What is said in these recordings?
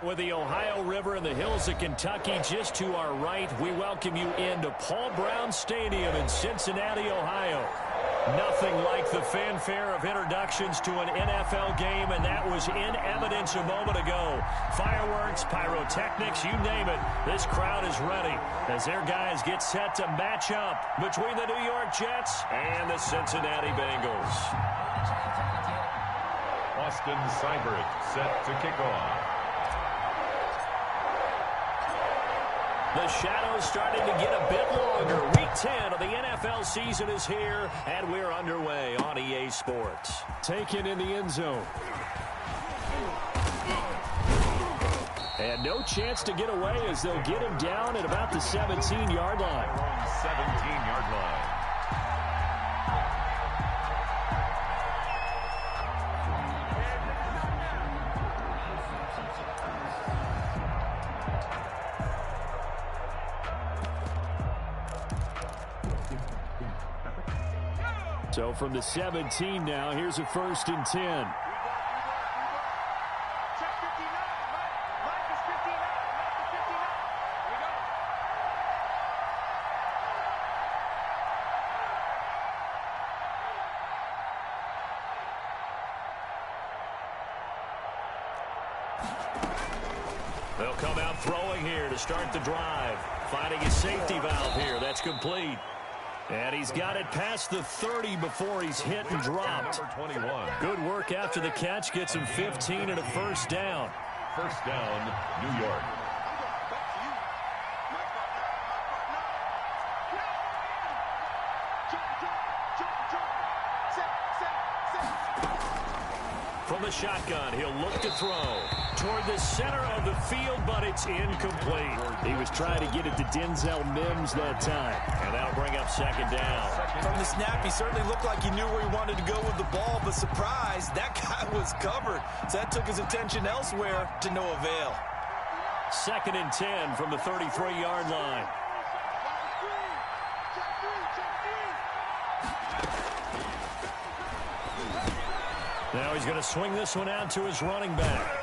With the Ohio River and the hills of Kentucky just to our right, we welcome you into Paul Brown Stadium in Cincinnati, Ohio. Nothing like the fanfare of introductions to an NFL game, and that was in evidence a moment ago. Fireworks, pyrotechnics, you name it. This crowd is ready as their guys get set to match up between the New York Jets and the Cincinnati Bengals. Austin Seibert set to kick off. The shadow's starting to get a bit longer. Week 10 of the NFL season is here, and we're underway on EA Sports. Taken in the end zone. And no chance to get away as they'll get him down at about the 17-yard line. 17-yard line. So from the 17 now, here's a 1st and 10. They'll come out throwing here to start the drive. Finding his safety valve here. That's complete. And he's got it past the 30 before he's hit and dropped. 21. Good work after the catch. Gets him 15 and a 1st down. 1st down, New York. From the shotgun, he'll look to throw toward the center of the field, but it's incomplete. He was trying to get it to Denzel Mims that time, and that'll bring up 2nd down. From the snap, he certainly looked like he knew where he wanted to go with the ball, but surprise, that guy was covered. So that took his attention elsewhere to no avail. 2nd and 10 from the 33-yard line. Now he's going to swing this one out to his running back.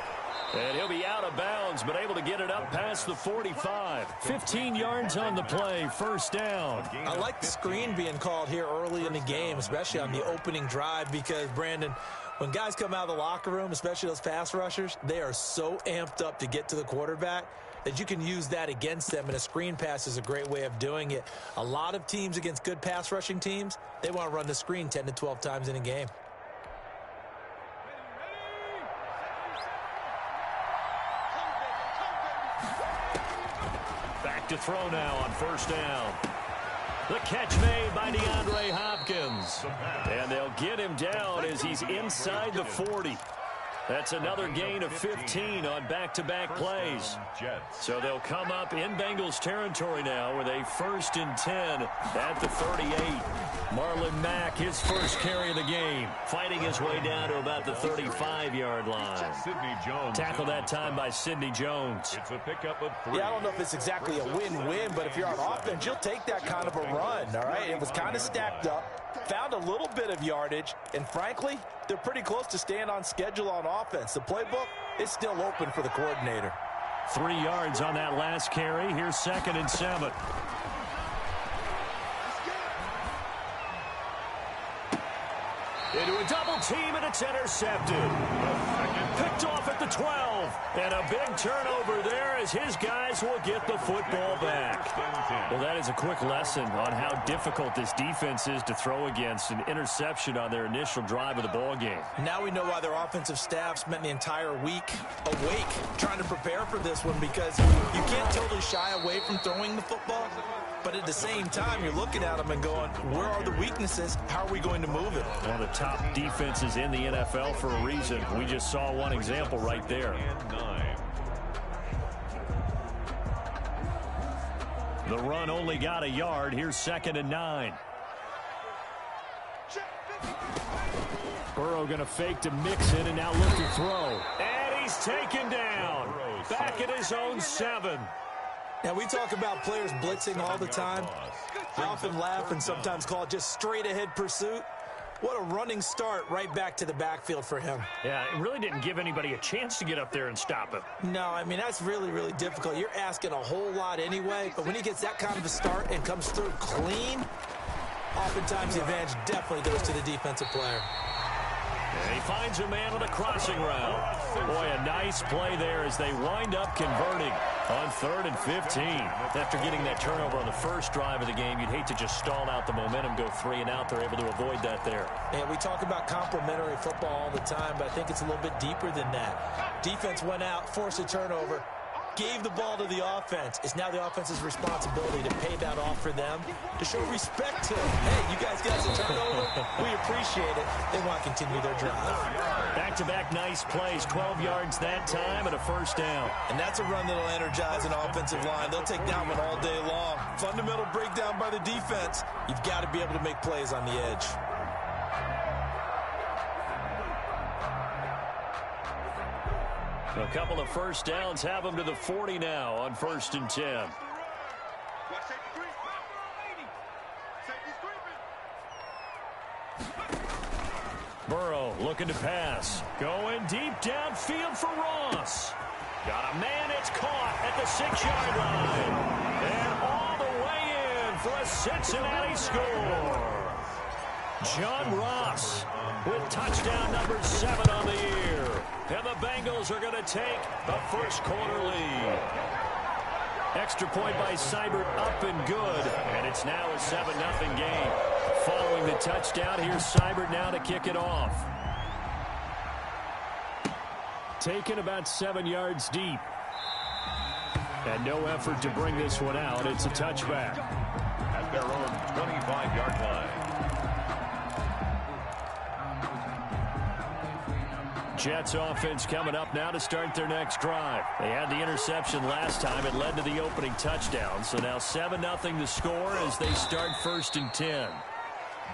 And he'll be out of bounds, but able to get it up past the 45. 15 yards on the play, 1st down. I like the screen being called here early in the game, especially on the opening drive, because, Brandon, when guys come out of the locker room, especially those pass rushers, they are so amped up to get to the quarterback that you can use that against them, and a screen pass is a great way of doing it. A lot of teams against good pass rushing teams, they want to run the screen 10 to 12 times in a game. To throw now on 1st down. The catch made by DeAndre Hopkins. And they'll get him down as he's inside the 40. That's another gain of 15 on back-to-back plays. So they'll come up in Bengals territory now with a 1st and 10 at the 38. Marlon Mack, his first carry of the game, fighting his way down to about the 35-yard line. Sidney Jones. Tackled that time by Sidney Jones. It's a pickup of 3. Yeah, I don't know if it's exactly a win-win, but if you're on offense, you'll take that kind of a run, all right? It was kind of stacked up, found a little bit of yardage, and frankly, they're pretty close to staying on schedule on offense. The playbook is still open for the coordinator. 3 yards on that last carry. Here's 2nd and 7. Into a double team, and it's intercepted. Picked off at the 12. And a big turnover there as his guys will get the football back. Well, that is a quick lesson on how difficult this defense is to throw against. An interception on their initial drive of the ball game. Now we know why their offensive staff spent the entire week awake trying to prepare for this one, because you can't totally shy away from throwing the football. But at the same time, you're looking at them and going, where are the weaknesses? How are we going to move it? One of the top defenses in the NFL for a reason. We just saw one example right there. The run only got a yard. Here's 2nd and 9. Burrow going to fake to Mixon and now look to throw. And he's taken down. Back at his own 7. Now, we talk about players blitzing all the time. I often laugh and sometimes call it just straight-ahead pursuit. What a running start right back to the backfield for him. Yeah, it really didn't give anybody a chance to get up there and stop him. No, I mean, that's really, really difficult. You're asking a whole lot anyway, but when he gets that kind of a start and comes through clean, oftentimes the advantage definitely goes to the defensive player. And he finds a man on the crossing route. Boy, a nice play there as they wind up converting on 3rd and 15. After getting that turnover on the first drive of the game, you'd hate to just stall out the momentum, go 3 and out. They're able to avoid that there. And we talk about complementary football all the time, but I think it's a little bit deeper than that. Defense went out, forced a turnover, gave the ball to the offense. It's now the offense's responsibility to pay that off for them, to show respect to them. Hey, you guys got a turnover. We appreciate it. They want to continue their drive. Back-to-back nice plays, 12 yards that time and a first down. And that's a run that'll energize an offensive line. They'll take that one all day long. Fundamental breakdown by the defense. You've got to be able to make plays on the edge. A couple of first downs have them to the 40 now on 1st and 10. Burrow looking to pass. Going deep downfield for Ross. Got a man, it's caught at the 6-yard line. And all the way in for a Cincinnati score. John Ross with touchdown number 7 on the year. And the Bengals are going to take a first-quarter lead. Extra point by Seibert up and good. And it's now a 7-0 game. Following the touchdown, here's Seibert now to kick it off. Taken about 7 yards deep. And no effort to bring this one out. It's a touchback. At their own 25-yard line. Jets offense coming up now to start their next drive. They had the interception last time. It led to the opening touchdown. So now 7-0 the score as they start 1st and 10.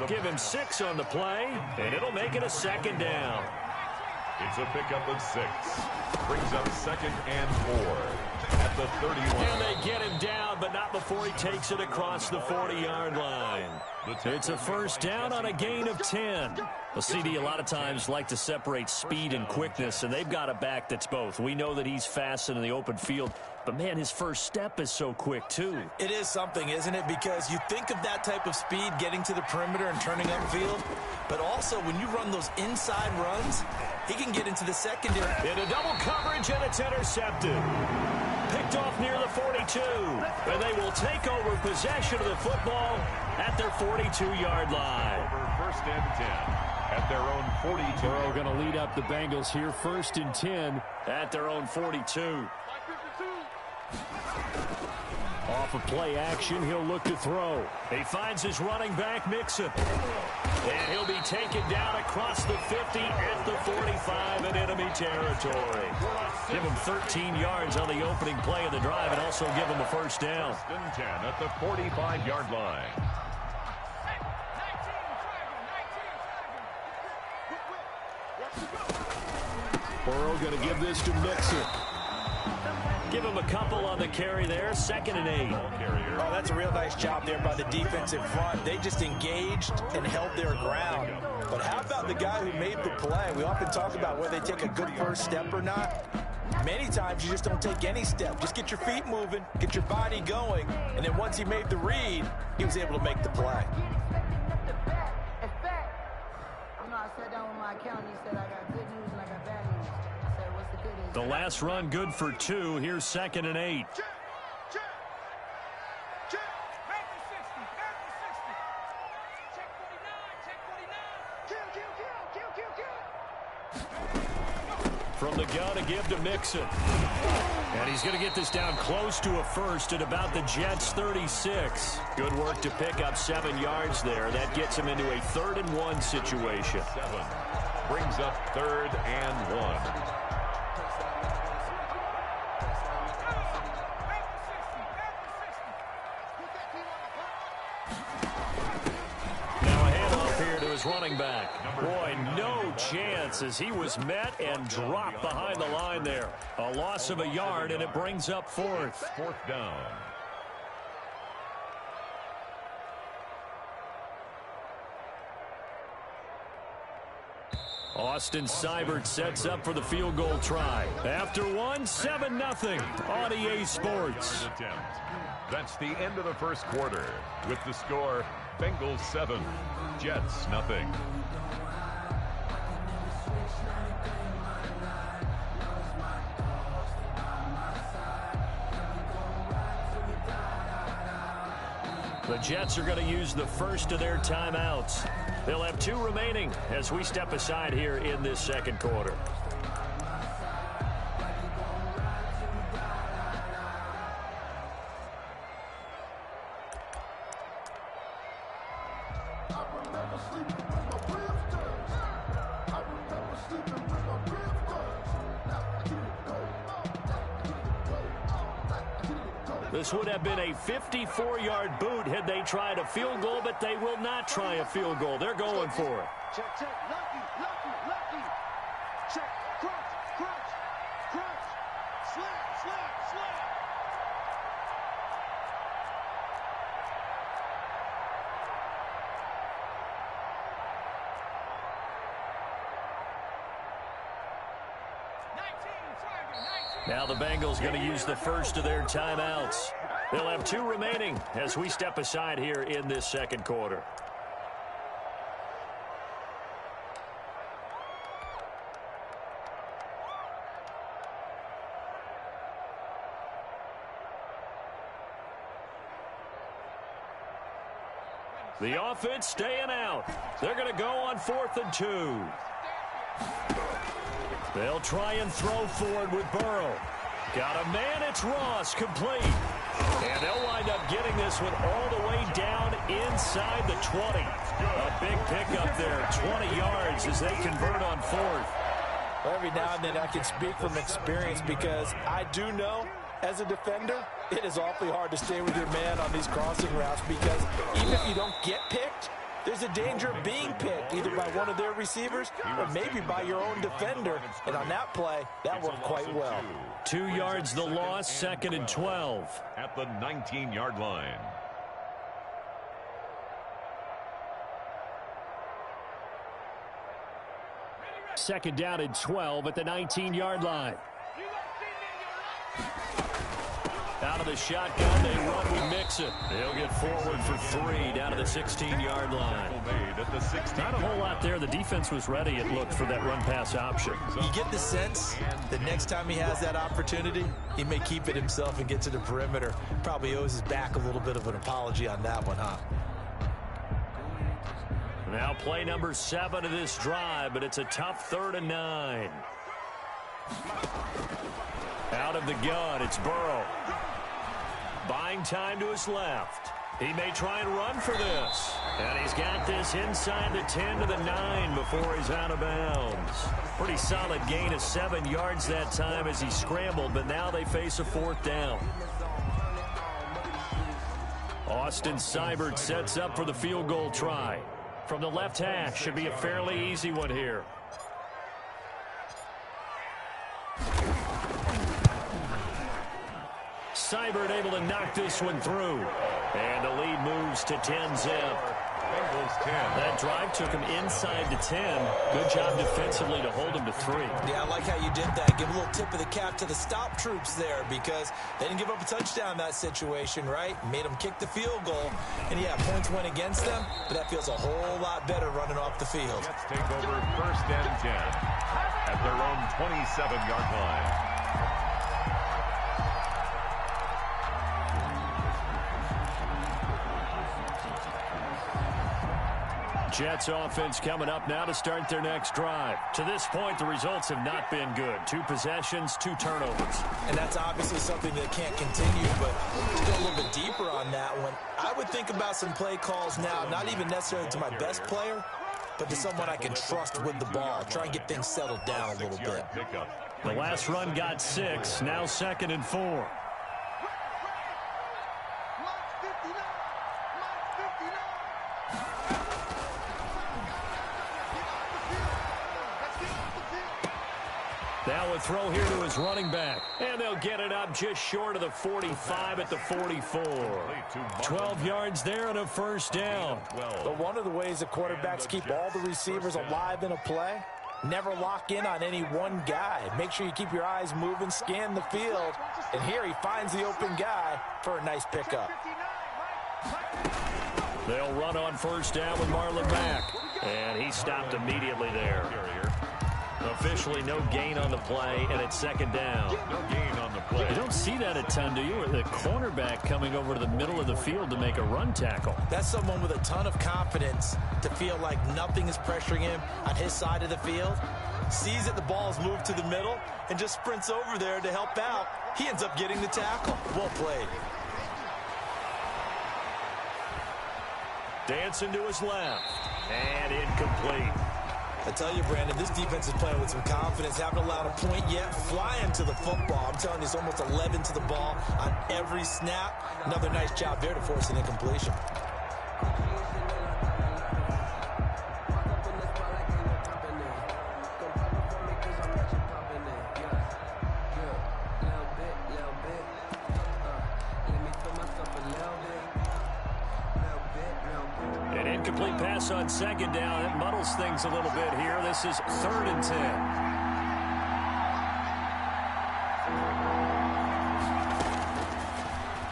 Give him 6 on the play, and it'll make it a 2nd down. It's a pickup of 6. Brings up 2nd and 4 at the 31. And they get him down, but not before he takes it across the 40-yard line. It's a first down on a gain of 10. Well, CD, a lot of times like to separate speed and quickness, and they've got a back that's both. We know that he's fast in the open field, but, man, his first step is so quick, too. It is something, isn't it? Because you think of that type of speed getting to the perimeter and turning upfield, but also when you run those inside runs, he can get into the secondary. Into double coverage, and it's intercepted. Picked off near the 42, and they will take over possession of the football at their 42-yard line. Over 1st and 10 at their own 42. Burrow going to lead up the Bengals here, 1st and 10 at their own 42. Off of play action, he'll look to throw. He finds his running back, Mixon. And he'll be taken down across the 50 at the 45 in enemy territory. Give him 13 yards on the opening play of the drive and also give him a first down. 1st and 10 at the 45-yard line. Burrow going to give this to Mixon. Give him a couple on the carry there, 2nd and 8. Oh, that's a real nice job there by the defensive front. They just engaged and held their ground. But how about the guy who made the play? We often talk about whether they take a good first step or not. Many times you just don't take any step. Just get your feet moving, get your body going, and then once he made the read, he was able to make the play. I sat down with my accountant. He said I got good news and I got bad news. I said, what's the good news? The last run good for 2. Here's 2nd and 8. From the gun to give to Mixon. And he's going to get this down close to a first at about the Jets' 36. Good work to pick up 7 yards there. That gets him into a 3rd and 1 situation. 7 brings up 3rd and 1. Running back. Boy, no chance as he was met and dropped behind the line there. A loss of a yard, and it brings up 4th. 4th down. Austin Seibert sets up for the field goal try. After one, 7-0 on EA Sports. That's the end of the first quarter. With the score, Bengals 7, Jets 0. The Jets are going to use the first of their timeouts. They'll have 2 remaining as we step aside here in this second quarter. This would have been a 54-yard boot had they tried a field goal, but they will not try a field goal. They're going for it. Check, check, lucky. Check, crunch, slap. Now the Bengals going to use the first of their timeouts. They'll have 2 remaining as we step aside here in this second quarter. The offense staying out. They're going to go on 4th and 2. They'll try and throw forward with Burrow. Got a man, it's Ross, complete. And they'll wind up getting this one all the way down inside the 20. A big pickup there, 20 yards as they convert on 4th. Every now and then I can speak from experience because I do know as a defender, it is awfully hard to stay with your man on these crossing routes because even if you don't get picked, there's a danger of being picked either by one of their receivers or maybe by your own defender. And on that play, that worked quite well. 2 yards the loss, 2nd and 12. At the 19-yard line. Second down and 12 at the 19-yard line. Out of the shotgun, they run with Mixon. They'll get forward for 3 down to the 16-yard line. Not a whole lot there. The defense was ready, it looked, for that run-pass option. You get the sense that next time he has that opportunity, he may keep it himself and get to the perimeter. Probably owes his back a little bit of an apology on that one, huh? Now play number 7 of this drive, but it's a tough 3rd and 9. Out of the gun, it's Burrow. Buying time to his left. He may try and run for this. And he's got this inside the 10 to the 9 before he's out of bounds. Pretty solid gain of 7 yards that time as he scrambled, but now they face a 4th down. Austin Seibert sets up for the field goal try. From the left hash, should be a fairly easy one here. Seibert able to knock this one through. And the lead moves to 10-zip. Bengals 10. That drive took him inside the 10. Good job defensively to hold him to 3. Yeah, I like how you did that. Give a little tip of the cap to the stop troops there because they didn't give up a touchdown in that situation, right? Made them kick the field goal. And, yeah, points went against them, but that feels a whole lot better running off the field. Jets take over 1st and 10 at their own 27-yard line. Jets offense coming up now to start their next drive. To this point, the results have not been good. 2 possessions, 2 turnovers. And that's obviously something that can't continue, but to go a little bit deeper on that one, I would think about some play calls now, not even necessarily to my best player, but to someone I can trust with the ball. Try and get things settled down a little bit. The last run got 6, now 2nd and 4. Now a throw here to his running back. And they'll get it up just short of the 45 at the 44. 12 yards there and a 1st down. But one of the ways the quarterbacks keep all the receivers alive in a play, Never lock in on any one guy. Make sure you keep your eyes moving, scan the field. And here he finds the open guy for a nice pickup. They'll run on first down with Marlon Mack. And he stopped immediately there. Officially no gain on the play, and it's second down. No gain on the play. You don't see that a ton, do you? The cornerback coming over to the middle of the field to make a run tackle. That's someone with a ton of confidence to feel like nothing is pressuring him on his side of the field. Sees that the ball is moved to the middle and just sprints over there to help out. He ends up getting the tackle. Well played. Dancing to his left. And incomplete. I tell you, Brandon, this defense is playing with some confidence. Haven't allowed a point yet. Flying to the football. I'm telling you, it's almost 11 to the ball on every snap. Another nice job there to force an incompletion. Incomplete pass on second down. It muddles things a little bit here. This is 3rd and 10.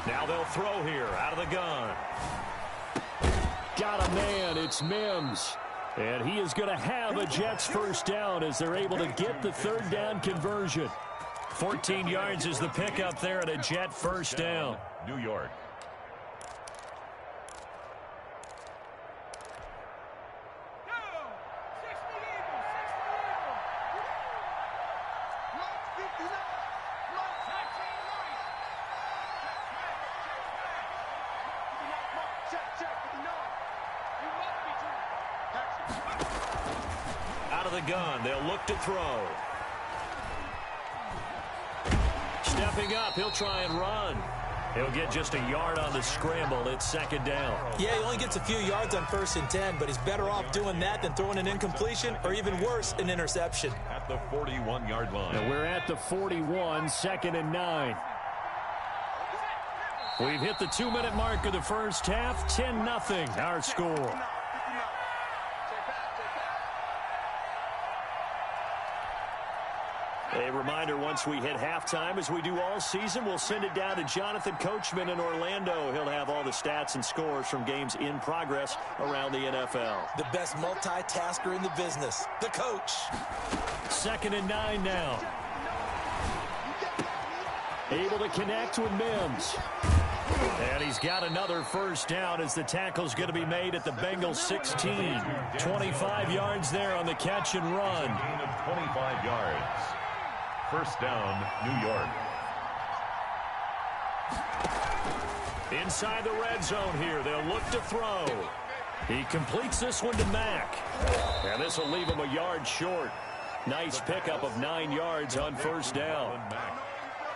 Now they'll throw here out of the gun. Got a man. It's Mims. And he is going to have a Jets first down as they're able to get the 3rd down conversion. 14 yards is the pickup there at a Jet first down. New York. Out of the gun, they'll look to throw. Stepping up, he'll try and run. He'll get just a yard on the scramble. It's second down. Yeah, he only gets a few yards on 1st and 10, but he's better off doing that than throwing an incompletion or even worse, an interception. At the 41-yard line. And we're at the 41, 2nd and 9. We've hit the 2-minute mark of the first half. 10-0 our score. A reminder, once we hit halftime, as we do all season, we'll send it down to Jonathan Coachman in Orlando. He'll have all the stats and scores from games in progress around the NFL. The best multitasker in the business, the coach. 2nd and 9 now. Able to connect with Mims. And he's got another first down as the tackle's going to be made at the Bengals 16. 25 yards there on the catch and run. Gain of 25 yards. First down, New York. Inside the red zone here, they'll look to throw. He completes this one to Mack. And this will leave him a yard short. Nice pickup of 9 yards on first down.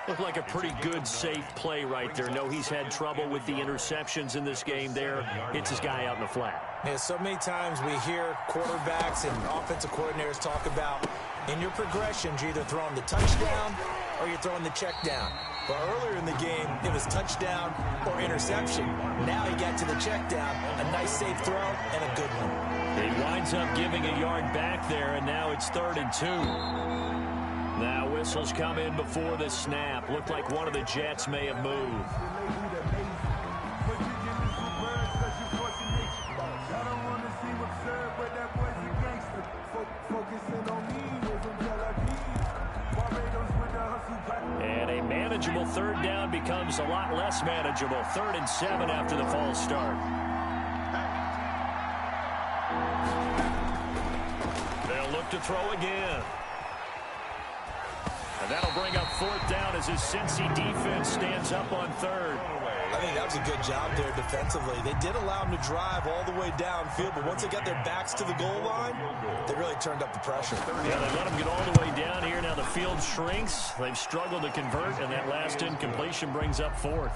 Looked like a pretty good, safe play right there. No, he's had trouble with the interceptions in this game there. Hits his guy out in the flat. Yeah, so many times we hear quarterbacks and offensive coordinators talk about in your progressions, you're either throwing the touchdown or you're throwing the check down. But earlier in the game, it was touchdown or interception. Now he got to the check down, a nice safe throw, and a good one. He winds up giving a yard back there, and now it's 3rd and 2. Now whistles come in before the snap. Looked like one of the Jets may have moved. And a manageable 3rd down becomes a lot less manageable. 3rd and 7 after the false start. They'll look to throw again. And that'll bring up 4th down as his Cincy defense stands up on 3rd. I think that was a good job there defensively. They did allow him to drive all the way downfield, but once they got their backs to the goal line, they really turned up the pressure. Yeah, they let him get all the way down here. Now the field shrinks. They've struggled to convert, and that last incompletion brings up 4th.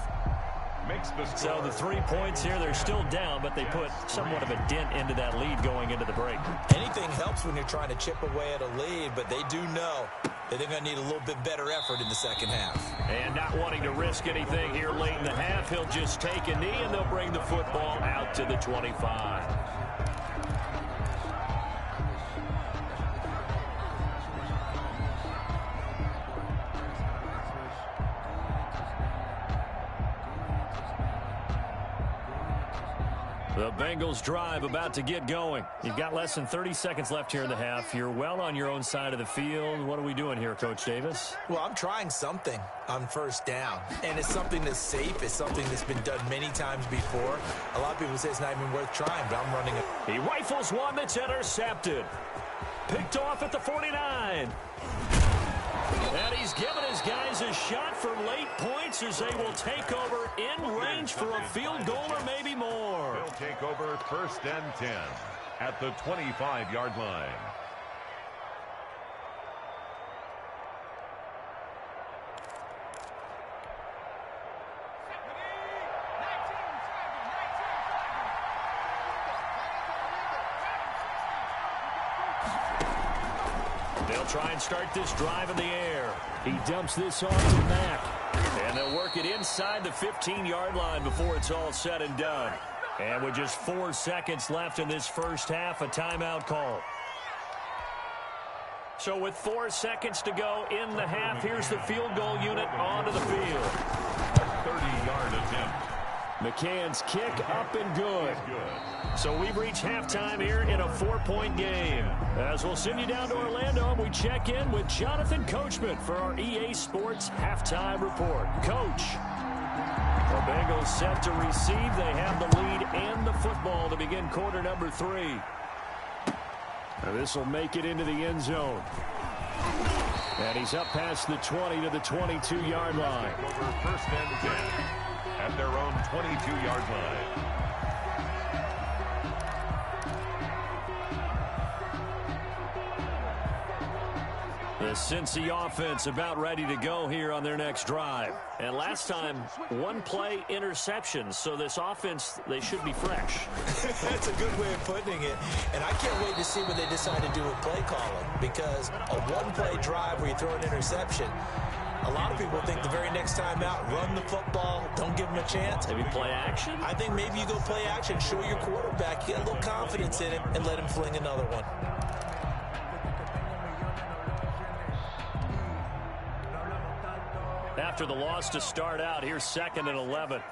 So the 3 points here, they're still down, but they put somewhat of a dent into that lead going into the break. Anything helps when you're trying to chip away at a lead, but they do know that they're going to need a little bit better effort in the second half. And not wanting to risk anything here late in the half, he'll just take a knee, and they'll bring the football out to the 25. The Bengals drive about to get going. You've got less than 30 seconds left here in the half. You're well on your own side of the field. What are we doing here, Coach Davis? Well, I'm trying something on first down, and it's something that's safe. It's something that's been done many times before. A lot of people say it's not even worth trying, but I'm running it. He rifles one that's intercepted. Picked off at the 49. And he's given his guys a shot for late points as they will take over in range for a field goal or maybe more. They'll take over 1st and 10 at the 25-yard line. They'll try and start this drive in the air. He dumps this off to Mack. And they'll work it inside the 15-yard line before it's all said and done. And with just 4 seconds left in this first half, a timeout call. So with 4 seconds to go in the half, here's the field goal unit onto the field. 30-yard attempt. McCann's kick up and good. So we've reached halftime here in a 4-point game. As we'll send you down to Orlando, we check in with Jonathan Coachman for our EA Sports Halftime Report. Coach, the Bengals set to receive. They have the lead and the football to begin quarter number 3. And this will make it into the end zone. And he's up past the 20 to the 22-yard line. Over 1st and 10 at their own 22-yard line. The Cincy offense about ready to go here on their next drive. And last time, 1-play interception. So this offense, they should be fresh. That's a good way of putting it. And I can't wait to see what they decide to do with play calling. Because a 1-play drive where you throw an interception, a lot of people think the very next time out, run the football, don't give them a chance. Maybe play action? I think maybe you go play action, show your quarterback, get a little confidence in him, and let him fling another one. After the loss to start out, here's 2nd and 11.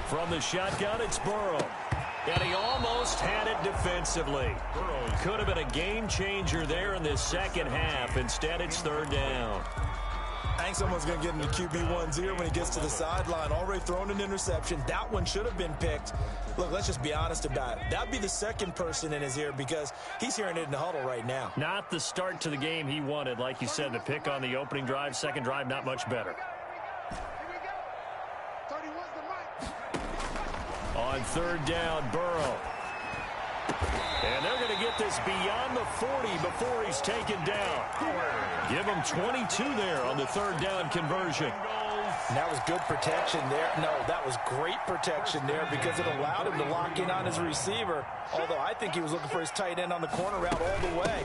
From the shotgun, it's Burrow. And he almost had it defensively. Could have been a game changer there in this second half. Instead, it's 3rd down. I think someone's going to get into QB1's ear when he gets to the sideline. Already thrown an interception. That one should have been picked. Look, let's just be honest about it. That'd be the second person in his ear because he's hearing it in the huddle right now. Not the start to the game he wanted. Like you said, the pick on the opening drive, second drive, not much better. On 3rd down, Burrow. And they're going to get this beyond the 40 before he's taken down. Give him 22 there on the 3rd down conversion. And that was good protection there. No, that was great protection there because it allowed him to lock in on his receiver. Although I think he was looking for his tight end on the corner route all the way.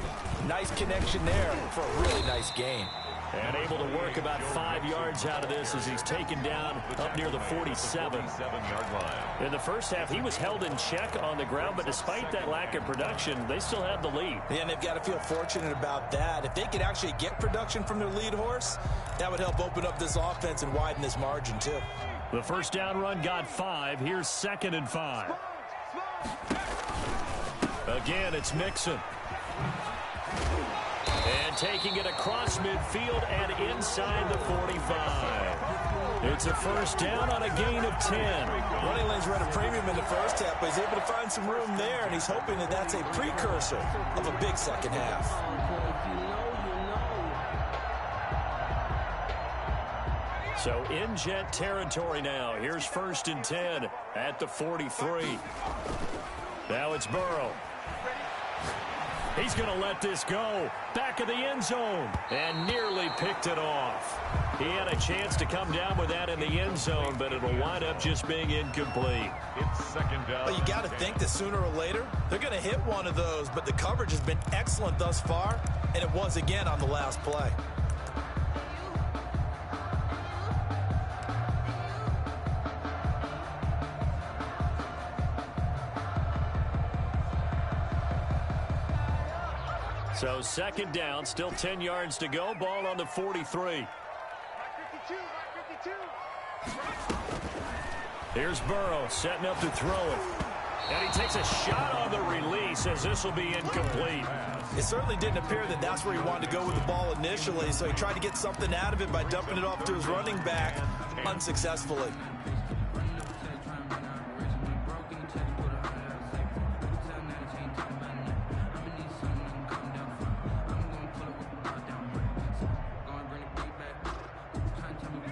Nice connection there for a really nice gain. And able to work about 5 yards out of this as he's taken down up near the 47-yard line. In the first half, he was held in check on the ground, but despite that lack of production, they still have the lead. Yeah, and they've got to feel fortunate about that. If they could actually get production from their lead horse, that would help open up this offense and widen this margin, too. The first down run got 5. Here's 2nd and 5. Again, it's Mixon. And taking it across midfield and inside the 45. It's a first down on a gain of 10. Running lanes were at a premium in the first half, but he's able to find some room there, and he's hoping that that's a precursor of a big second half. So in Jet territory now. Here's 1st and 10 at the 43. Now it's Burrow. He's going to let this go. Back of the end zone. And nearly picked it off. He had a chance to come down with that in the end zone, but it'll wind up just being incomplete. It's 2nd down. Well, you got to think that sooner or later, they're going to hit one of those, but the coverage has been excellent thus far, and it was again on the last play. So second down, still 10 yards to go. Ball on the 43. Here's Burrow setting up to throw it. And he takes a shot on the release as this will be incomplete. It certainly didn't appear that that's where he wanted to go with the ball initially, so he tried to get something out of it by dumping it off to his running back unsuccessfully.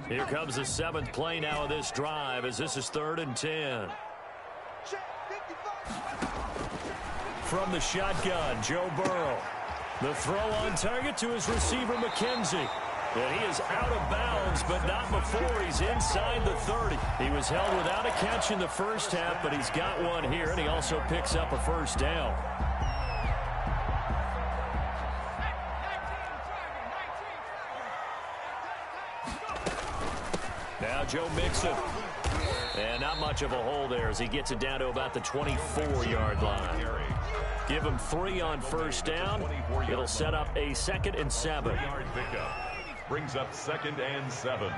Here comes the 7th play now of this drive as this is 3rd and 10. From the shotgun, Joe Burrow. The throw on target to his receiver, McKenzie. And he is out of bounds, but not before he's inside the 30. He was held without a catch in the first half, but he's got one here, and he also picks up a first down. Now Joe Mixon. And not much of a hole there as he gets it down to about the 24-yard line. Give him 3 on first down. It'll set up a 2nd and 7. Brings up 2nd and 7.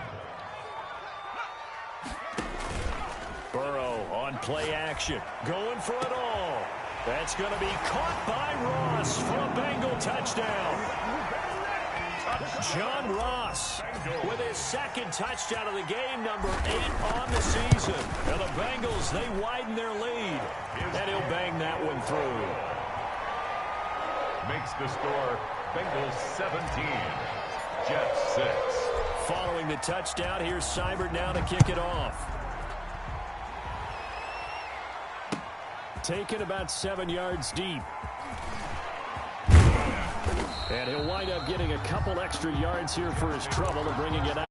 Burrow on play action. Going for it all. That's going to be caught by Ross for a Bengal touchdown. John Ross with his 2nd touchdown of the game, number 8 on the season. And the Bengals, they widen their lead. And he'll bang that one through. Makes the score Bengals 17, Jets 6. Following the touchdown, here's Seibert now to kick it off. Taken about 7 yards deep. And he'll wind up getting a couple extra yards here for his trouble and bringing it out.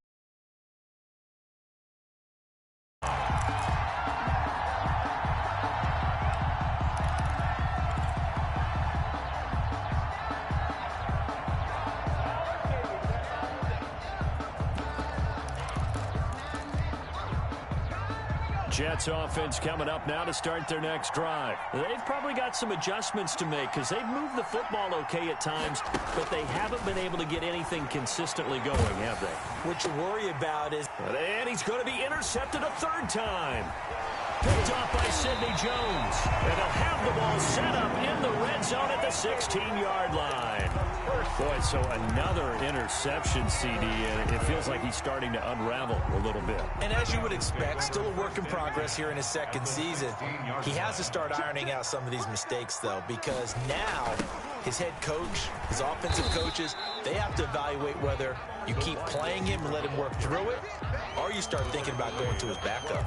Jets offense coming up now to start their next drive. They've probably got some adjustments to make because they've moved the football okay at times, but they haven't been able to get anything consistently going, have they? What you worry about is... And he's going to be intercepted a 3rd time. Picked off by Sidney Jones. And they'll have the ball set up in the red zone at the 16-yard line. Boy, so another interception, CD, and it feels like he's starting to unravel a little bit. And as you would expect, still a work in progress here in his 2nd season. He has to start ironing out some of these mistakes, though, because now his head coach, his offensive coaches, they have to evaluate whether you keep playing him and let him work through it, or you start thinking about going to his backup.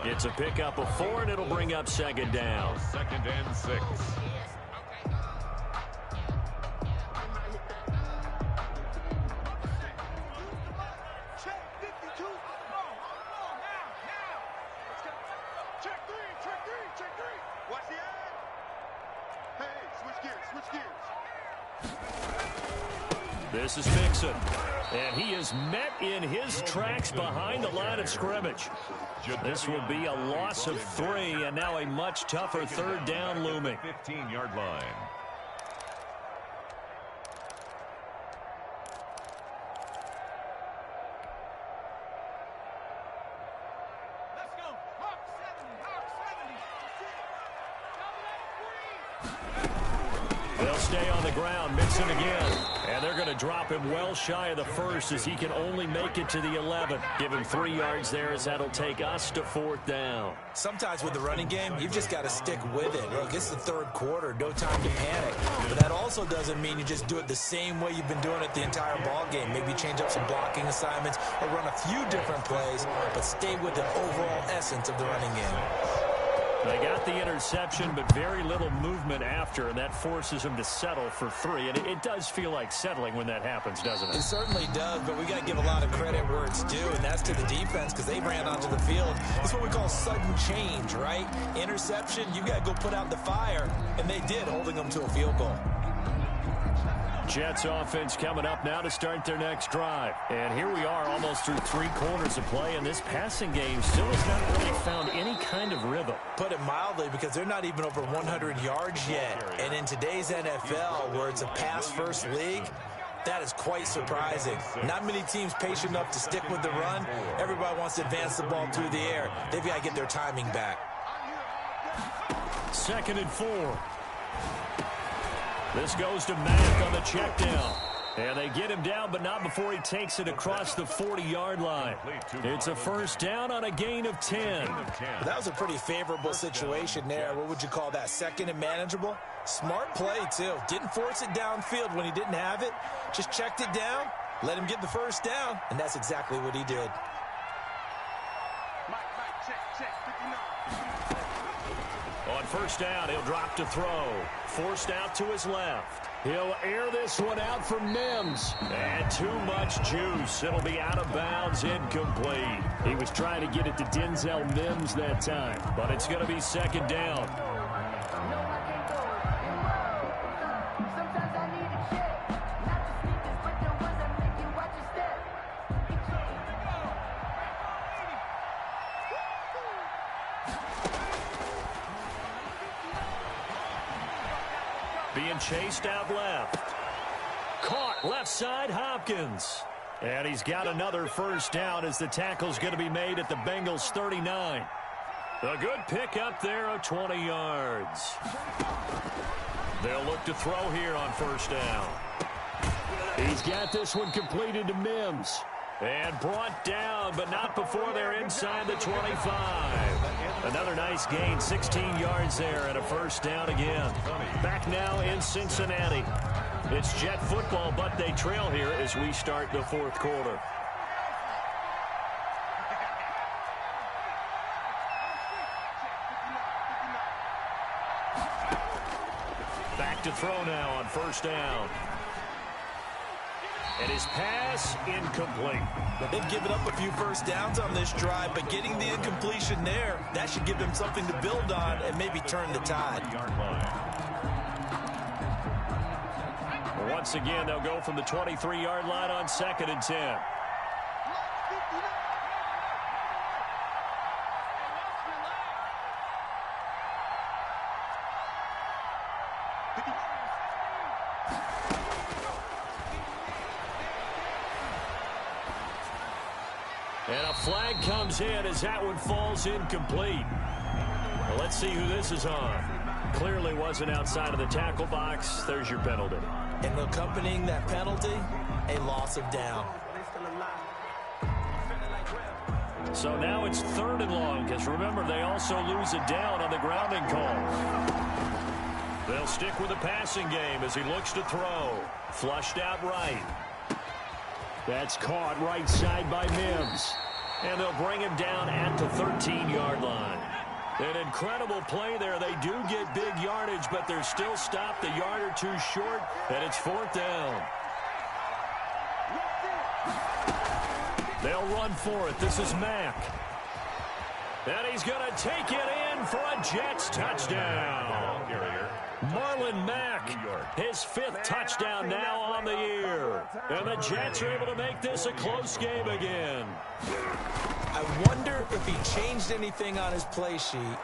It's a pickup of 4, and it'll bring up 2nd down. 2nd and 6. This is Mixon. And he is met in his tracks behind the line of scrimmage. This will be a loss of 3, and now a much tougher 3rd down looming. 15-yard line. Let's go. Hawk 70. They'll stay on the ground. Mixon again. And they're going to drop him well shy of the 1st as he can only make it to the 11. Give him 3 yards there as that'll take us to 4th down. Sometimes with the running game, you've just got to stick with it. Look, it's the 3rd quarter, no time to panic. But that also doesn't mean you just do it the same way you've been doing it the entire ball game. Maybe change up some blocking assignments or run a few different plays, but stay with the overall essence of the running game. They got the interception, but very little movement after, and that forces them to settle for 3. And it does feel like settling when that happens, doesn't it? It certainly does, but we got to give a lot of credit where it's due, and that's to the defense because they ran onto the field. It's what we call sudden change, right? Interception, you got to go put out the fire, and they did, holding them to a field goal. Jets offense coming up now to start their next drive. And here we are almost through 3 quarters of play, and this passing game still has not really found any kind of rhythm. Put it mildly, because they're not even over 100 yards yet. And in today's NFL, where it's a pass-first league, that is quite surprising. Not many teams patient enough to stick with the run. Everybody wants to advance the ball through the air. They've got to get their timing back. 2nd and 4. This goes to Mack on the check down. And they get him down, but not before he takes it across the 40-yard line. It's a first down on a gain of 10. That was a pretty favorable situation there. What would you call that? 2nd and manageable? Smart play, too. Didn't force it downfield when he didn't have it. Just checked it down, let him get the first down, and that's exactly what he did. On first down, he'll drop to throw. Forced out to his left. He'll air this one out for Mims. And too much juice. It'll be out of bounds, incomplete. He was trying to get it to Denzel Mims that time, but it's going to be 2nd down. Being chased out left. Caught left side, Hopkins. And he's got another first down as the tackle's going to be made at the Bengals 39. A good pick up there of 20 yards. They'll look to throw here on first down. He's got this one completed to Mims. And brought down, but not before they're inside the 25. Another nice gain, 16 yards there, and a first down again. Back now in Cincinnati. It's Jet football, but they trail here as we start the 4th quarter. Back to throw now on first down. And his pass incomplete. They've given up a few first downs on this drive, but getting the incompletion there, that should give them something to build on and maybe turn the tide. Once again, they'll go from the 23-yard line on 2nd and 10. And a flag comes in as that one falls incomplete. Well, let's see who this is on. Clearly wasn't outside of the tackle box. There's your penalty. And accompanying that penalty, a loss of down. So now it's 3rd and long, because remember, they also lose a down on the grounding call. They'll stick with the passing game as he looks to throw. Flushed out right. That's caught right side by Mims. And they'll bring him down at the 13-yard line. An incredible play there. They do get big yardage, but they're still stopped a yard or two short, and it's 4th down. They'll run for it. This is Mack. And he's going to take it in for a Jets touchdown. Marlon Mack, his 5th touchdown now on the year. And the Jets are able to make this a close game again. I wonder if he changed anything on his play sheet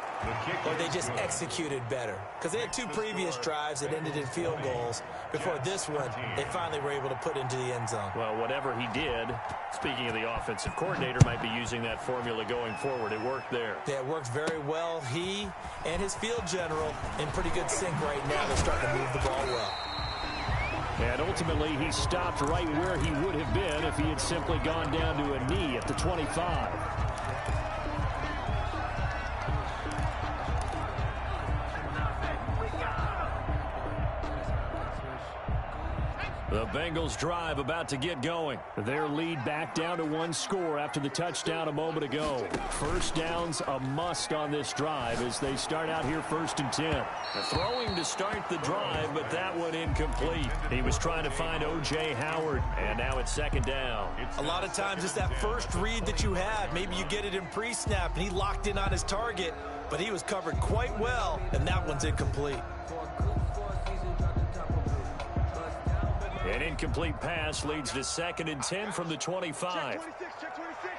or they just executed better. Because they had 2 previous drives that ended in field goals. Before this one, they finally were able to put into the end zone. Well, whatever he did, speaking of the offensive coordinator, might be using that formula going forward. It worked there. Yeah, it worked very well. He and his field general in pretty good sync right now. They're starting to move the ball well. And ultimately, he stopped right where he would have been if he had simply gone down to a knee at the 25. The Bengals drive about to get going. Their lead back down to 1 score after the touchdown a moment ago. First down's a must on this drive as they start out here 1st and 10. Throwing to start the drive, but that one incomplete. He was trying to find O.J. Howard, and now it's 2nd down. A lot of times it's that first read that you have. Maybe you get it in pre-snap, and he locked in on his target, but he was covered quite well, and that one's incomplete. An incomplete pass leads to 2nd and 10 from the 25. Check 26, check 26.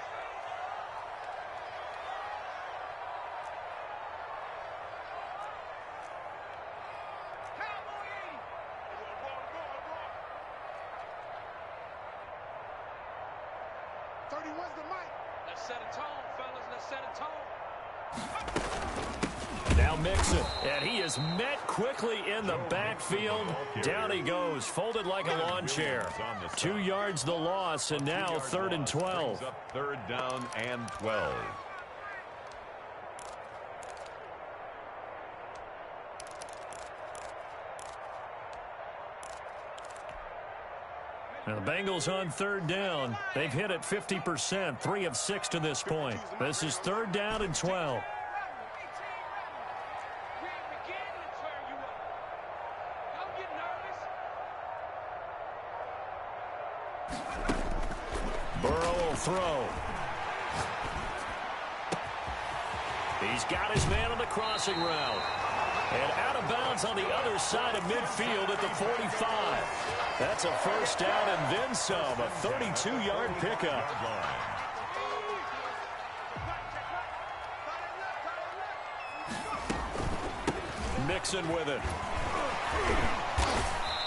Let's set a tone, fellas. Let's set a tone. Now Mixon, and he is met quickly in the backfield. Down he goes, folded like a lawn chair. 2 yards the loss, and now 3rd and 12. 3rd down and 12. And the Bengals on 3rd down. They've hit it 50%, 3 of 6 to this point. This is 3rd down and 12. Burrow will throw. He's got his man on the crossing route. And out of bounds on the other side of midfield at the 45. That's a 1st down and then some, a 32-yard pickup. Mixon with it.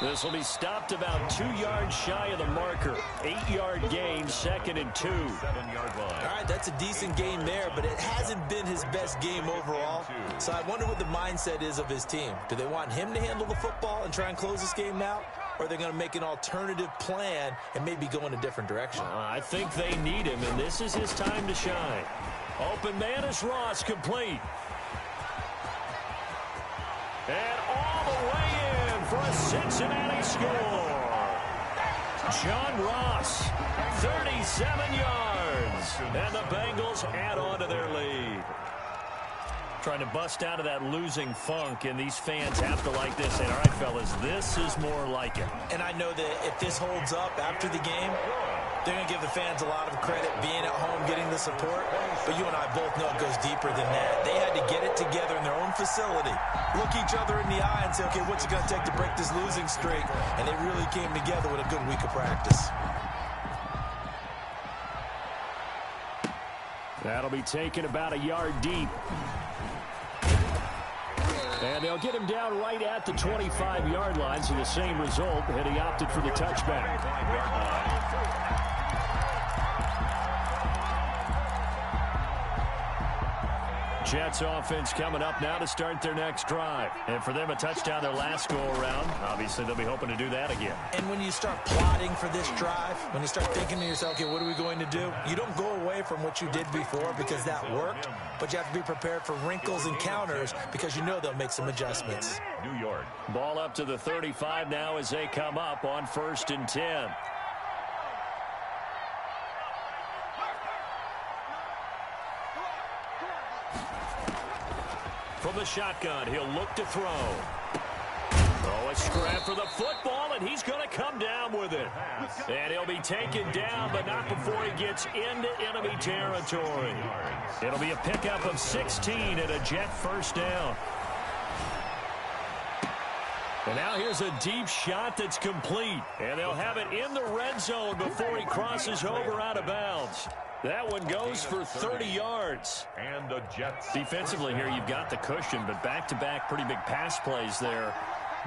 This will be stopped about 2 yards shy of the marker. 8-yard gain, 2nd and 2. 7-yard line. All right, that's a decent game there, but it hasn't been his best game overall. So I wonder what the mindset is of his team. Do they want him to handle the football and try and close this game out? Or are they going to make an alternative plan and maybe go in a different direction? I think they need him, and this is his time to shine. Open man is Ross, complete. And all the way in for a Cincinnati score. John Ross, 37 yards. And the Bengals add on to their lead. Trying to bust out of that losing funk, and these fans have to like this. And all right, fellas, this is more like it. And I know that if this holds up after the game, they're going to give the fans a lot of credit being at home, getting the support. But you and I both know it goes deeper than that. They had to get it together in their own facility, look each other in the eye and say, okay, what's it going to take to break this losing streak? And they really came together with a good week of practice. That'll be taken about a yard deep. And they'll get him down right at the 25-yard line, so the same result, and he opted for the touchback. Jets offense coming up now to start their next drive. And for them, a touchdown their last go-around. Obviously, they'll be hoping to do that again. And when you start plotting for this drive, when you start thinking to yourself, okay, what are we going to do? You don't go away from what you did before because that worked, but you have to be prepared for wrinkles and counters because you know they'll make some adjustments. New York. Ball up to the 35 now as they come up on 1st and 10. From the shotgun, he'll look to throw. Oh, a scrap for the football, and he's going to come down with it. And he'll be taken down, but not before he gets into enemy territory. It'll be a pickup of 16 and a Jet 1st down. And now here's a deep shot that's complete. And they'll have it in the red zone before he crosses over out of bounds. That one goes for 30 yards. And the Jets. Defensively here, you've got the cushion, but back-to-back pretty big pass plays there.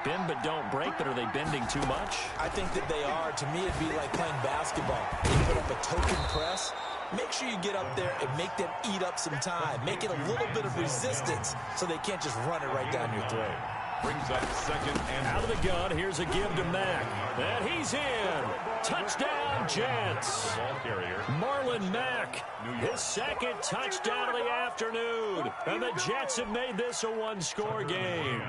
Bend but don't break, but are they bending too much? I think that they are. To me, it'd be like playing basketball. You put up a token press. Make sure you get up there and make them eat up some time. Make it a little bit of resistance so they can't just run it right down your throat. Brings up 2nd and out of the gun. Here's a give to Mack. And he's in. Touchdown, Jets. ball carrier. Marlon Mack, his 2nd touchdown of the afternoon. And the Jets have made this a one-score game.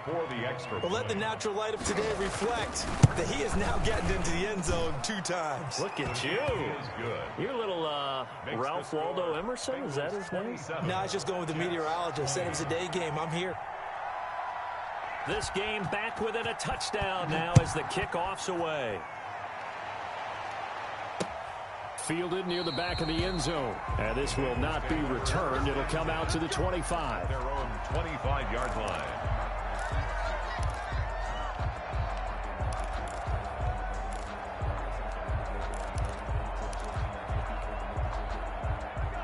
For the extra Well, let the natural light of today reflect that he has now gotten into the end zone 2 times. Look at you. is good. You're a little Ralph Waldo Emerson. Is that his name? No, I was just going with the meteorologist. Said it was a day game. I'm here. This game back within a touchdown now as the kickoff's away. Fielded near the back of the end zone. And this will not be returned. It'll come out to the 25. Their own 25-yard line.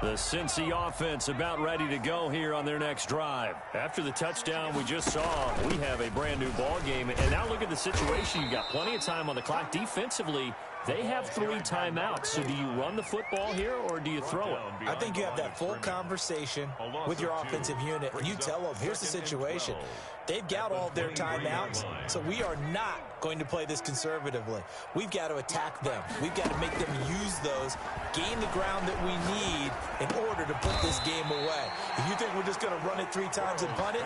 The Cincy offense about ready to go here on their next drive. After the touchdown we just saw, we have a brand new ball game. And now look at the situation. You got plenty of time on the clock. Defensively, they have 3 timeouts. So do you run the football here or do you throw it? I think you have that full conversation with your offensive unit. And you tell them, here's the situation. They've got all their timeouts, so we are not going to play this conservatively. We've got to attack them. We've got to make them use those, gain the ground that we need in order to put this game away. If you think we're just going to run it 3 times and punt it,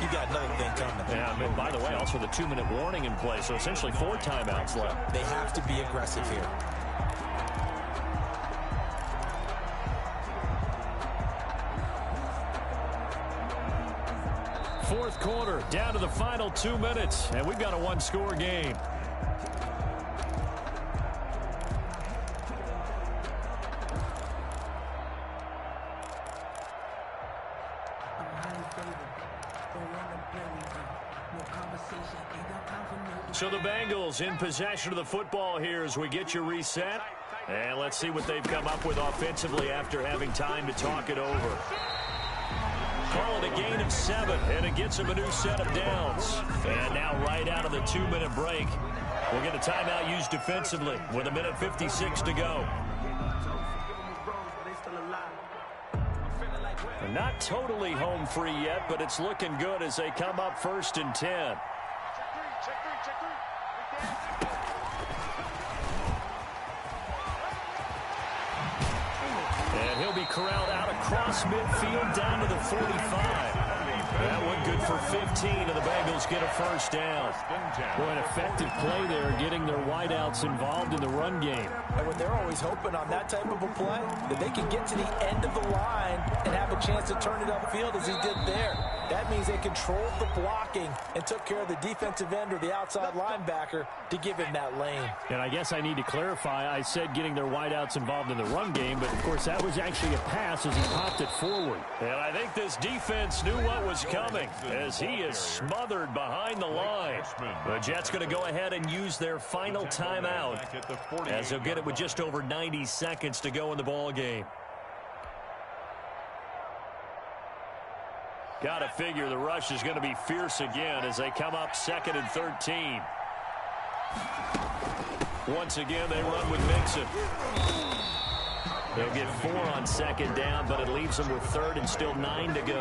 you got another thing coming. Yeah, and by the way, also the 2-minute warning in play, so essentially 4 timeouts left. They have to be aggressive here. Fourth quarter, down to the final 2 minutes, and we've got a 1-score game. So the Bengals in possession of the football here as we get you reset. And let's see what they've come up with offensively after having time to talk it over. Call it a gain of 7, and it gets him a new set of downs. And now right out of the 2-minute break, we'll get a timeout used defensively with 1:56 to go. They're not totally home free yet, but it's looking good as they come up 1st and 10. And he'll be corralled out across midfield down to the 45. That one good for 15, and the Bengals get a 1st down. Boy, an effective play there, getting their wideouts involved in the run game. And when they're always hoping on that type of a play, that they can get to the end of the line and have a chance to turn it upfield as he did there. That means they controlled the blocking and took care of the defensive end or the outside linebacker to give him that lane. And I guess I need to clarify, I said getting their wideouts involved in the run game, but of course that was actually a pass as he popped it forward. And I think this defense knew what was coming as he is smothered behind the line. The Jets going to go ahead and use their final timeout as they'll get it with just over 90 seconds to go in the ball game. Got to figure the rush is going to be fierce again as they come up 2nd and 13. Once again, they run with Mixon. They'll get 4 on 2nd down, but it leaves them with 3rd and still 9 to go.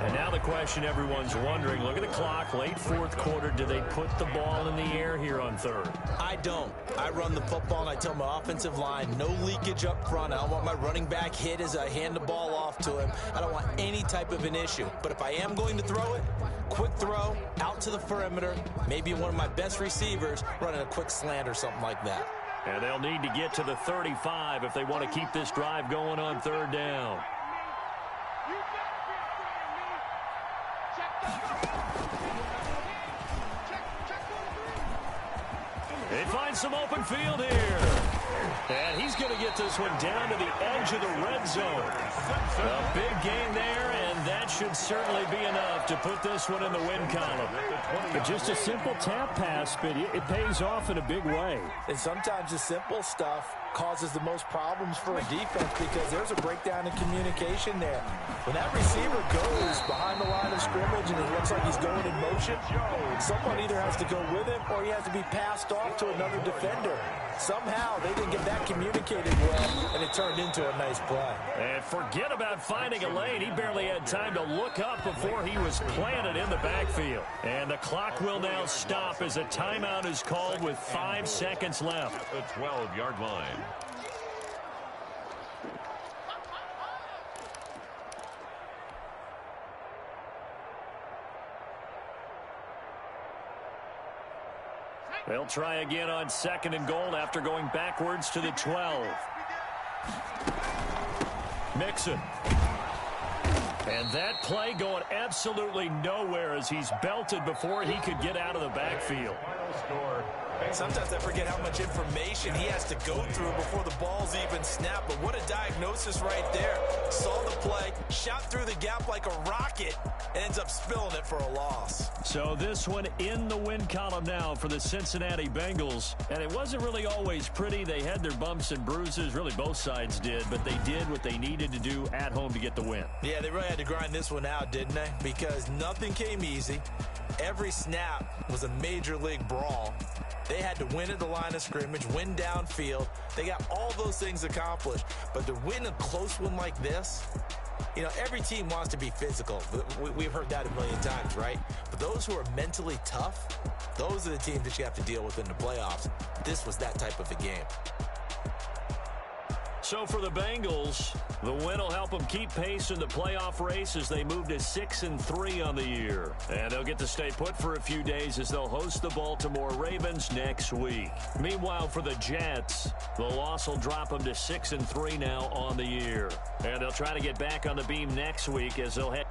And now the question everyone's wondering, look at the clock, late 4th quarter, do they put the ball in the air here on 3rd? I don't. I run the football, and I tell my offensive line, no leakage up front. I don't want my running back hit as I hand the ball off to him. I don't want any type of an issue. But if I am going to throw it, quick throw, out to the perimeter, maybe one of my best receivers running a quick slant or something like that. And they'll need to get to the 35 if they want to keep this drive going on 3rd down. They find some open field here. And he's going to get this one down to the edge of the red zone. A big gain there, and that should certainly be enough to put this one in the win column. But just a simple tap pass, but it pays off in a big way. And sometimes the simple stuff causes the most problems for a defense because there's a breakdown in communication there. When that receiver goes behind the line of scrimmage and it looks like he's going in motion, someone either has to go with him or he has to be passed off to another defender. Somehow they didn't get that communicated well, and it turned into a nice play. And forget about finding a lane. He barely had time to look up before he was planted in the backfield. And the clock will now stop as a timeout is called with 5 seconds left. At the 12-yard line. They'll try again on 2nd and goal after going backwards to the 12. Mixon. And that play going absolutely nowhere as he's belted before he could get out of the backfield. Final score, Sometimes I forget how much information he has to go through before the ball's even snapped. But what a diagnosis right there. Saw the play, shot through the gap like a rocket, and ends up spilling it for a loss. So this one in the win column now for the Cincinnati Bengals. And it wasn't really always pretty. They had their bumps and bruises. Really, both sides did. But they did what they needed to do at home to get the win. Yeah, they really had to grind this one out, didn't they? Because nothing came easy. Every snap was a major league brawl. They had to win at the line of scrimmage, win downfield. They got all those things accomplished. But to win a close one like this, you know, every team wants to be physical. We've heard that a million times, right? But those who are mentally tough, those are the teams that you have to deal with in the playoffs. This was that type of a game. So for the Bengals, the win will help them keep pace in the playoff race as they move to 6-3 on the year. And they'll get to stay put for a few days as they'll host the Baltimore Ravens next week. Meanwhile, for the Jets, the loss will drop them to 6-3 now on the year. And they'll try to get back on the beam next week as they'll head...